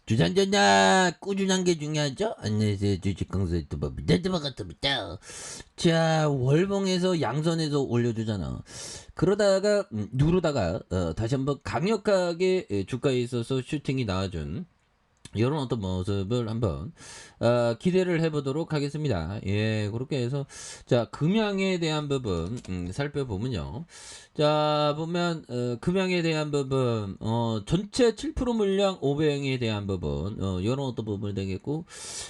주산전자 꾸준한 게 중요하죠? 안녕하세요. 주식강사 유튜버 미달드바가토입니다. 자, 월봉에서 양선에서 올려주잖아. 그러다가 누르다가 다시 한번 강력하게 주가에 있어서 슈팅이 나와준 이런 어떤 모습을 한번 기대를 해보도록 하겠습니다. 예, 그렇게 해서 자, 금양에 대한 부분 살펴보면요. 자, 보면 금양에 대한 부분 전체 7% 물량 500에 대한 부분 이런 어떤 부분이 되겠고,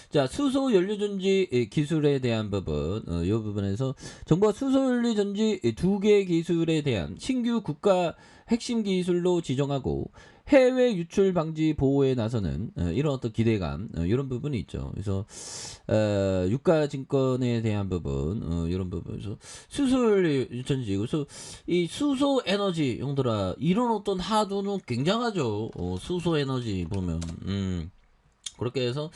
자, 수소 연료전지 기술에 대한 부분 이 부분에서 정부가 수소 연료전지 두 개 기술에 대한 신규 국가 핵심 기술로 지정하고 해외 유출 방지 보호에 나서는 이런 어떤 기대감 이런 부분이 있죠. 그래서 유가증권에 대한 부분 이런 부분에서 수소를 유천지 그래서 이 수소 에너지 형들아 이런 어떤 하도는 굉장하죠. 수소 에너지 보면 그렇게 해서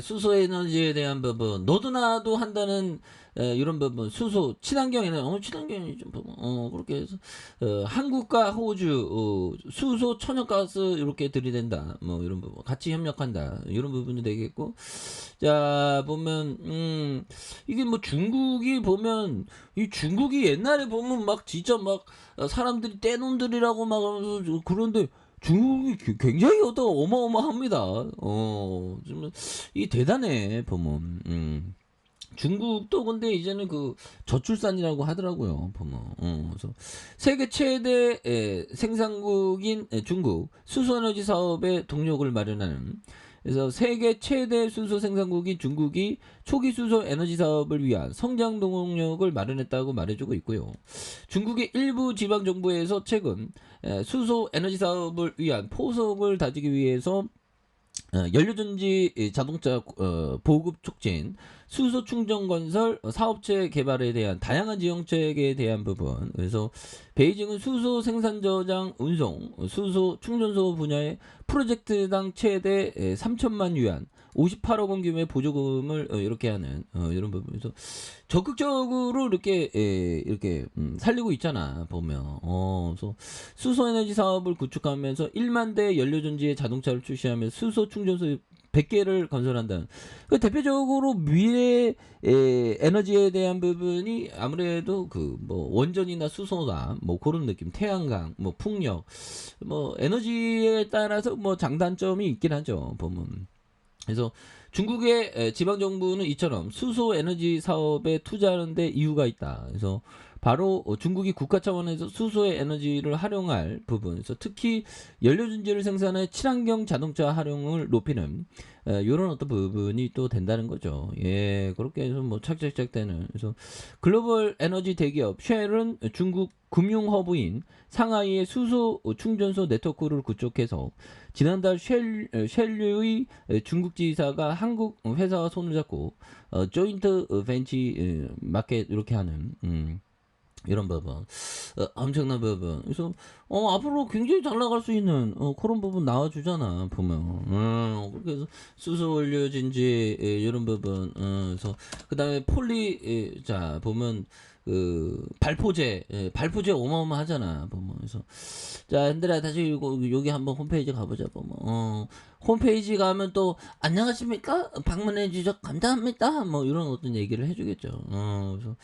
수소 에너지에 대한 부분 너도 나도 한다는 이런 부분 수소 친환경에는 친환경이 좀 그렇게 해서 한국과 호주 수소 천연가스 이렇게 들이댄다 뭐 이런 부분 같이 협력한다 이런 부분이 되겠고, 자 보면 이게 뭐 중국이 보면 이 중국이 옛날에 보면 막 진짜 막 사람들이 떼놈들이라고 막 하면서 그런데 중국이 굉장히 어마어마합니다. 좀, 이 대단해, 보면. 중국도 근데 이제는 그 저출산이라고 하더라고요, 보면. 그래서 세계 최대 생산국인 중국 수소에너지 사업의 동력을 마련하는, 그래서 세계 최대 수소 생산국인 중국이 초기 수소 에너지 사업을 위한 성장 동력을 마련했다고 말해주고 있고요. 중국의 일부 지방 정부에서 최근 수소 에너지 사업을 위한 포석을 다지기 위해서 연료전지 자동차 보급 촉진, 수소 충전 건설, 사업체 개발에 대한 다양한 지원책에 대한 부분. 그래서 베이징은 수소 생산 저장 운송, 수소 충전소 분야의 프로젝트당 최대 3천만 위안, 58억 원 규모의 보조금을 이렇게 하는 이런 부분에서 적극적으로 이렇게 살리고 있잖아 보면. 그래서 수소 에너지 사업을 구축하면서 1만 대 연료전지의 자동차를 출시하며 수소 충전소 100개를 건설한다는. 그 대표적으로 미래 에너지에 대한 부분이 아무래도 그 뭐 원전이나 수소나 뭐 그런 느낌, 태양광, 뭐 풍력, 뭐 에너지에 따라서 뭐 장단점이 있긴 하죠 보면. 그래서 중국의 지방 정부는 이처럼 수소 에너지 사업에 투자하는 데 이유가 있다. 그래서 바로 중국이 국가 차원에서 수소의 에너지를 활용할 부분에서 특히 연료전지를 생산해 친환경 자동차 활용을 높이는 이런 어떤 부분이 또 된다는 거죠. 예, 그렇게 해서 뭐 착착착 되는. 그래서 글로벌 에너지 대기업 쉘은 중국 금융 허브인 상하이의 수소 충전소 네트워크를 구축해서 지난달 쉘류의 중국 지사가 한국 회사와 손을 잡고 조인트 벤치 마켓 이렇게 하는 이런 부분 엄청난 부분. 그래서 앞으로 굉장히 잘 나갈 수 있는 그런 부분 나와주잖아 보면. 그렇게 해서 수소 올려진지 이런 부분. 그래서 그 다음에 폴리 자 보면 그 발포제 어마어마하잖아 보면. 그래서 자 핸들아 다시 이거 여기 한번 홈페이지 가보자 보면. 홈페이지 가면 또 안녕하십니까 방문해 주셔서 감사합니다 뭐 이런 어떤 얘기를 해주겠죠. 그래서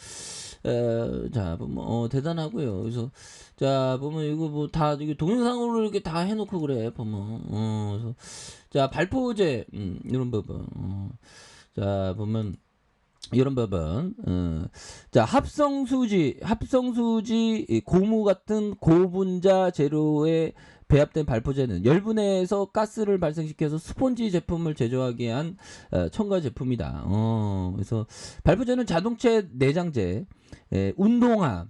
자 보면 대단하고요. 그래서 자 보면 이거 뭐 다 이게 동영상으로 이렇게 다 해놓고 그래 보면. 그래서 자 발포제 이런 부분. 자 보면 이런 부분. 자 합성수지 고무 같은 고분자 재료에 배합된 발포제는 열분해서 가스를 발생시켜서 스폰지 제품을 제조하게 한 첨가 제품이다. 그래서 발포제는 자동차 내장재, 운동화,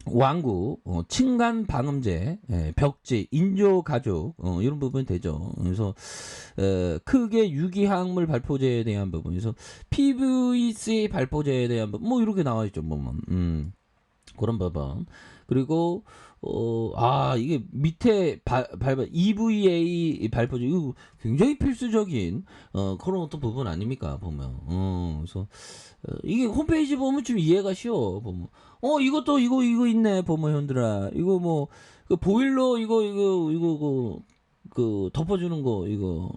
왕구, 층간 방음제, 벽지, 인조 가죽 이런 부분 되죠. 그래서 크게 유기화학물 발포제에 대한 부분, 그래서 PVC 발포제에 대한 부분, 뭐 이렇게 나와 있죠. 보면 그런 부분. 그리고 이게 밑에 밟아 EVA 발포제 이거 굉장히 필수적인 그런 어떤 부분 아닙니까 보면. 그래서 이게 홈페이지 보면 좀 이해가 쉬워 보면. 이것도 이거 있네 보면 현들아. 이거 뭐 그 보일러 이거 그 덮어주는 거 이거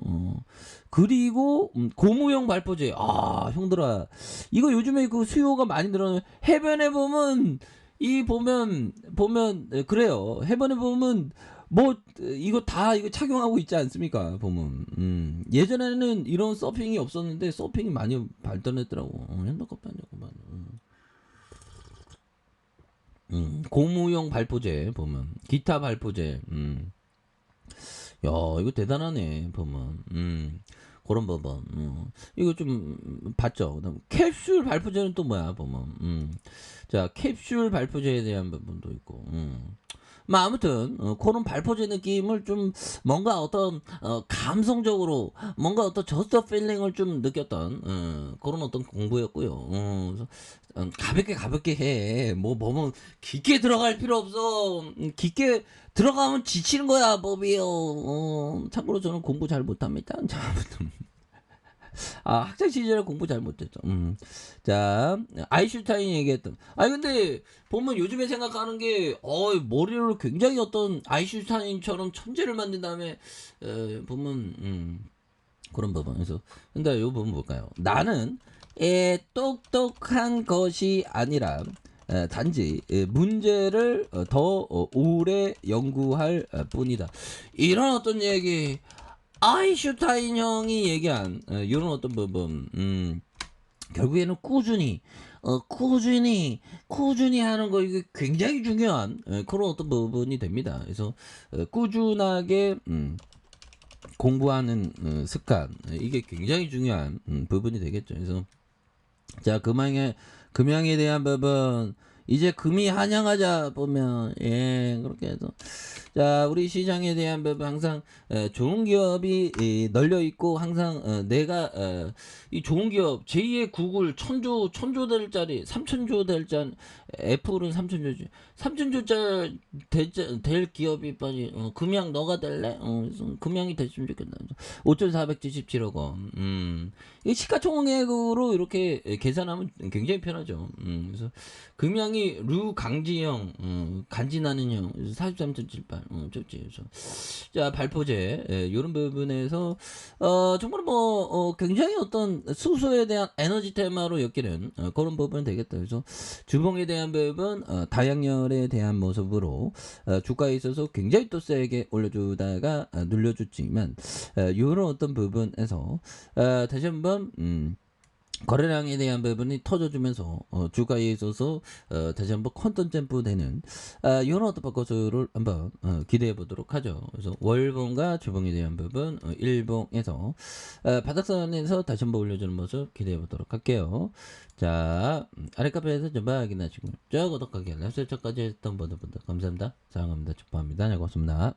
그리고 고무형 발포제 아 형들아 이거 요즘에 그 수요가 많이 늘어나요. 해변에 보면 이 보면 그래요. 해변에 보면 뭐 이거 다 이거 착용하고 있지 않습니까? 보면 예전에는 이런 서핑이 없었는데 서핑이 많이 발전했더라고. 현대급반이구만. 고무용 발포제 보면 기타 발포제 야 이거 대단하네 보면 그런 법은 이거 좀 봤죠. 그다음 캡슐 발포제는 또 뭐야 보면 자 캡슐 발포제에 대한 부분도 있고 뭐 아무튼 그런 발포제 느낌을 좀 뭔가 어떤 감성적으로 뭔가 어떤 저스트 필링을 좀 느꼈던 그런 어떤 공부였고요. 그래서 가볍게 해. 뭐 보면 깊게 들어갈 필요 없어. 깊게 들어가면 지치는 거야 법이요. 참고로 저는 공부 잘 못합니다. 자, 아무튼 아 학창 시절에 공부 잘 못했죠. 자 아인슈타인이 얘기했던. 아 근데 보면 요즘에 생각하는 게 머리를 굉장히 어떤 아인슈타인처럼 천재를 만든 다음에 보면 그런 부분에서 근데 요 부분 볼까요? 나는 똑똑한 것이 아니라 단지 문제를 더 오래 연구할 뿐이다. 이런 어떤 얘기 아인슈타인 형이 얘기한 이런 어떤 부분 결국에는 꾸준히 하는 거 이게 굉장히 중요한 그런 어떤 부분이 됩니다. 그래서 꾸준하게 공부하는 습관 이게 굉장히 중요한 부분이 되겠죠. 그래서 자 금양에 대한 부분 이제 금이 한양하자 보면 그렇게 해서 자 우리 시장에 대한 부분 항상 좋은 기업이 널려 있고 항상 내가 이 좋은 기업 제2의 구글 천조 될짜리 3천조 될짜리 애플은 3천조짜리 될 기업이 빨리 금양 너가 될래? 금양이 됐으면 좋겠다. 5,477억 원. 이 시가총액으로 이렇게 계산하면 굉장히 편하죠. 그래서 금양이 류강지형, 간지나는 형, 43.78, 좋지. 그래서 자 발포제 이런 부분에서 정말 뭐 굉장히 어떤 수소에 대한 에너지 테마로 엮이는 그런 부분이 되겠다. 그래서 주봉에 대한 부분 다양열에 대한 모습으로 주가에 있어서 굉장히 또 세게 올려주다가 눌려줬지만 이런 어떤 부분에서 다시 한번 거래량에 대한 부분이 터져주면서 주가에 있어서 다시 한번 컨턴 점프 되는 이런 어떤 것을 한번 기대해 보도록 하죠. 그래서 월봉과 주봉에 대한 부분 일봉에서 바닥선에서 다시 한번 올려주는 모습 기대해 보도록 할게요. 자 아래 카페에서 전부 확인하시고 쭉 구독하기 알람 설정까지 했던 분들 감사합니다. 사랑합니다. 축복합니다. 네, 고맙습니다.